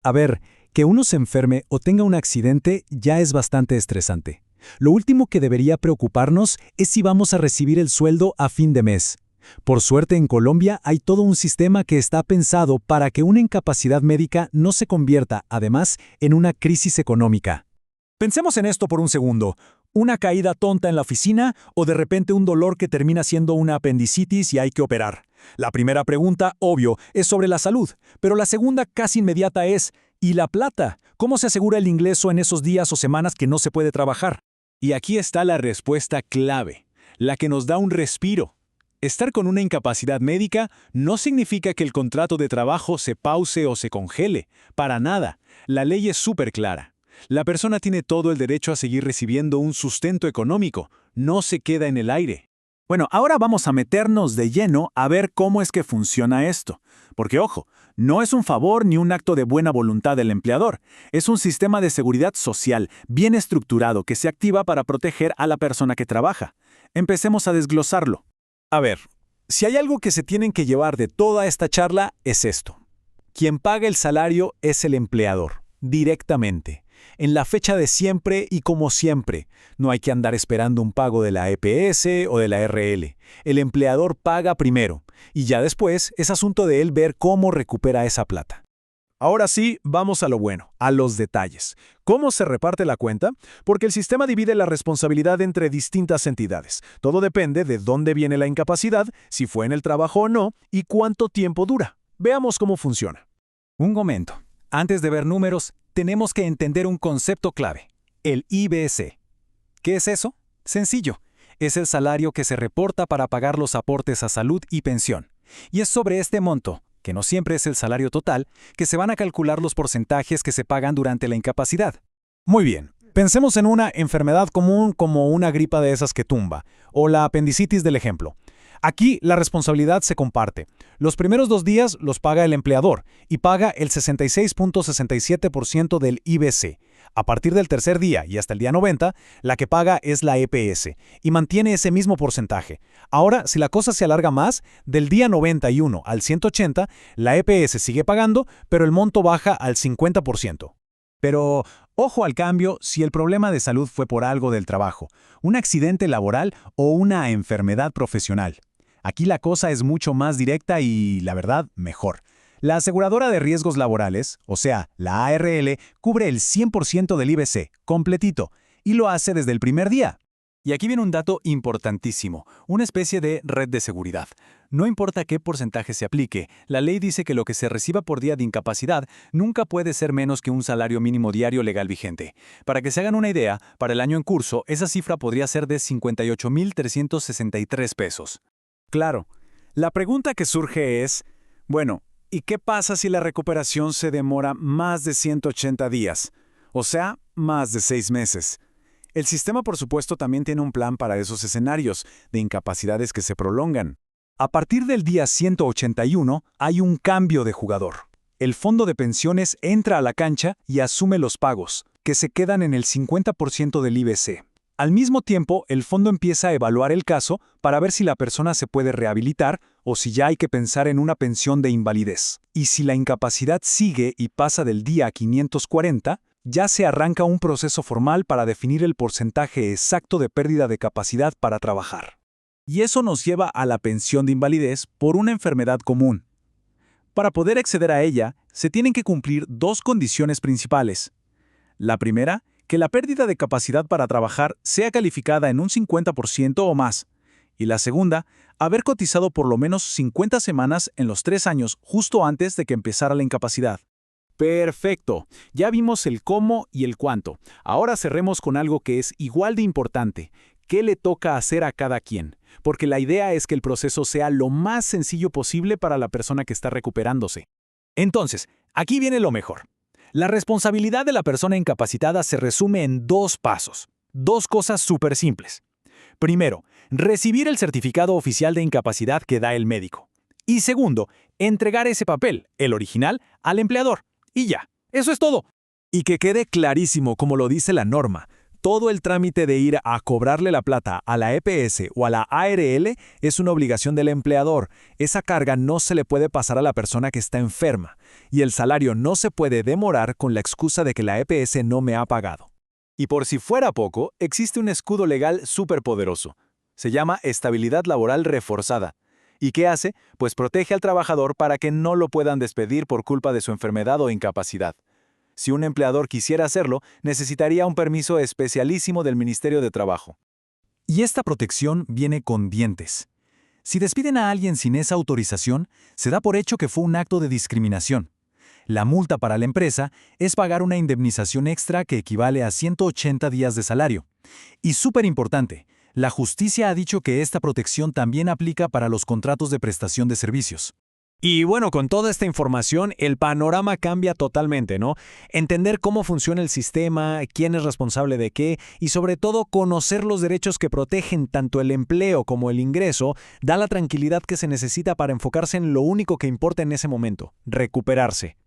A ver, que uno se enferme o tenga un accidente ya es bastante estresante. Lo último que debería preocuparnos es si vamos a recibir el sueldo a fin de mes. Por suerte en Colombia hay todo un sistema que está pensado para que una incapacidad médica no se convierta, además, en una crisis económica. Pensemos en esto por un segundo. Una caída tonta en la oficina o de repente un dolor que termina siendo una apendicitis y hay que operar. La primera pregunta, obvio, es sobre la salud, pero la segunda casi inmediata es, ¿y la plata? ¿Cómo se asegura el ingreso en esos días o semanas que no se puede trabajar? Y aquí está la respuesta clave, la que nos da un respiro. Estar con una incapacidad médica no significa que el contrato de trabajo se pause o se congele. Para nada. La ley es súper clara. La persona tiene todo el derecho a seguir recibiendo un sustento económico. No se queda en el aire. Bueno, ahora vamos a meternos de lleno a ver cómo es que funciona esto. Porque, ojo, no es un favor ni un acto de buena voluntad del empleador. Es un sistema de seguridad social bien estructurado que se activa para proteger a la persona que trabaja. Empecemos a desglosarlo. A ver, si hay algo que se tienen que llevar de toda esta charla es esto. Quien paga el salario es el empleador, directamente, en la fecha de siempre y como siempre. No hay que andar esperando un pago de la EPS o de la RL. El empleador paga primero, y ya después es asunto de él ver cómo recupera esa plata. Ahora sí, vamos a lo bueno, a los detalles. ¿Cómo se reparte la cuenta? Porque el sistema divide la responsabilidad entre distintas entidades. Todo depende de dónde viene la incapacidad, si fue en el trabajo o no, y cuánto tiempo dura. Veamos cómo funciona. Un momento. Antes de ver números, tenemos que entender un concepto clave, el IBC. ¿Qué es eso? Sencillo. Es el salario que se reporta para pagar los aportes a salud y pensión. Y es sobre este monto, que no siempre es el salario total, que se van a calcular los porcentajes que se pagan durante la incapacidad. Muy bien. Pensemos en una enfermedad común como una gripa de esas que tumba, o la apendicitis del ejemplo. Aquí la responsabilidad se comparte. Los primeros 2 días los paga el empleador y paga el 66.67% del IBC. A partir del tercer día y hasta el día 90, la que paga es la EPS y mantiene ese mismo porcentaje. Ahora, si la cosa se alarga más, del día 91 al 180, la EPS sigue pagando, pero el monto baja al 50%. Pero, ojo al cambio si el problema de salud fue por algo del trabajo, un accidente laboral o una enfermedad profesional. Aquí la cosa es mucho más directa y, la verdad, mejor. La aseguradora de riesgos laborales, o sea, la ARL, cubre el 100% del IBC, completito, y lo hace desde el primer día. Y aquí viene un dato importantísimo, una especie de red de seguridad. No importa qué porcentaje se aplique, la ley dice que lo que se reciba por día de incapacidad nunca puede ser menos que un salario mínimo diario legal vigente. Para que se hagan una idea, para el año en curso, esa cifra podría ser de 58.363 pesos. Claro, la pregunta que surge es, bueno, ¿y qué pasa si la recuperación se demora más de 180 días? O sea, más de 6 meses. El sistema, por supuesto, también tiene un plan para esos escenarios de incapacidades que se prolongan. A partir del día 181 hay un cambio de jugador. El fondo de pensiones entra a la cancha y asume los pagos, que se quedan en el 50% del IBC. Al mismo tiempo, el fondo empieza a evaluar el caso para ver si la persona se puede rehabilitar o si ya hay que pensar en una pensión de invalidez. Y si la incapacidad sigue y pasa del día 540, ya se arranca un proceso formal para definir el porcentaje exacto de pérdida de capacidad para trabajar. Y eso nos lleva a la pensión de invalidez por una enfermedad común. Para poder acceder a ella, se tienen que cumplir 2 condiciones principales. La primera, que la pérdida de capacidad para trabajar sea calificada en un 50% o más. Y la segunda, haber cotizado por lo menos 50 semanas en los 3 años justo antes de que empezara la incapacidad. Perfecto, ya vimos el cómo y el cuánto. Ahora cerremos con algo que es igual de importante. ¿Qué le toca hacer a cada quien? Porque la idea es que el proceso sea lo más sencillo posible para la persona que está recuperándose. Entonces, aquí viene lo mejor. La responsabilidad de la persona incapacitada se resume en 2 pasos. 2 cosas súper simples. Primero, recibir el certificado oficial de incapacidad que da el médico. Y segundo, entregar ese papel, el original, al empleador. Y ya, eso es todo. Y que quede clarísimo, como lo dice la norma, Todo el trámite de ir a cobrarle la plata a la EPS o a la ARL es una obligación del empleador. Esa carga no se le puede pasar a la persona que está enferma. Y el salario no se puede demorar con la excusa de que la EPS no me ha pagado. Y por si fuera poco, existe un escudo legal superpoderoso. Se llama estabilidad laboral reforzada. ¿Y qué hace? Pues protege al trabajador para que no lo puedan despedir por culpa de su enfermedad o incapacidad. Si un empleador quisiera hacerlo, necesitaría un permiso especialísimo del Ministerio de Trabajo. Y esta protección viene con dientes. Si despiden a alguien sin esa autorización, se da por hecho que fue un acto de discriminación. La multa para la empresa es pagar una indemnización extra que equivale a 180 días de salario. Y súper importante, la justicia ha dicho que esta protección también aplica para los contratos de prestación de servicios. Y bueno, con toda esta información, el panorama cambia totalmente, ¿no? Entender cómo funciona el sistema, quién es responsable de qué, y sobre todo conocer los derechos que protegen tanto el empleo como el ingreso, da la tranquilidad que se necesita para enfocarse en lo único que importa en ese momento, recuperarse.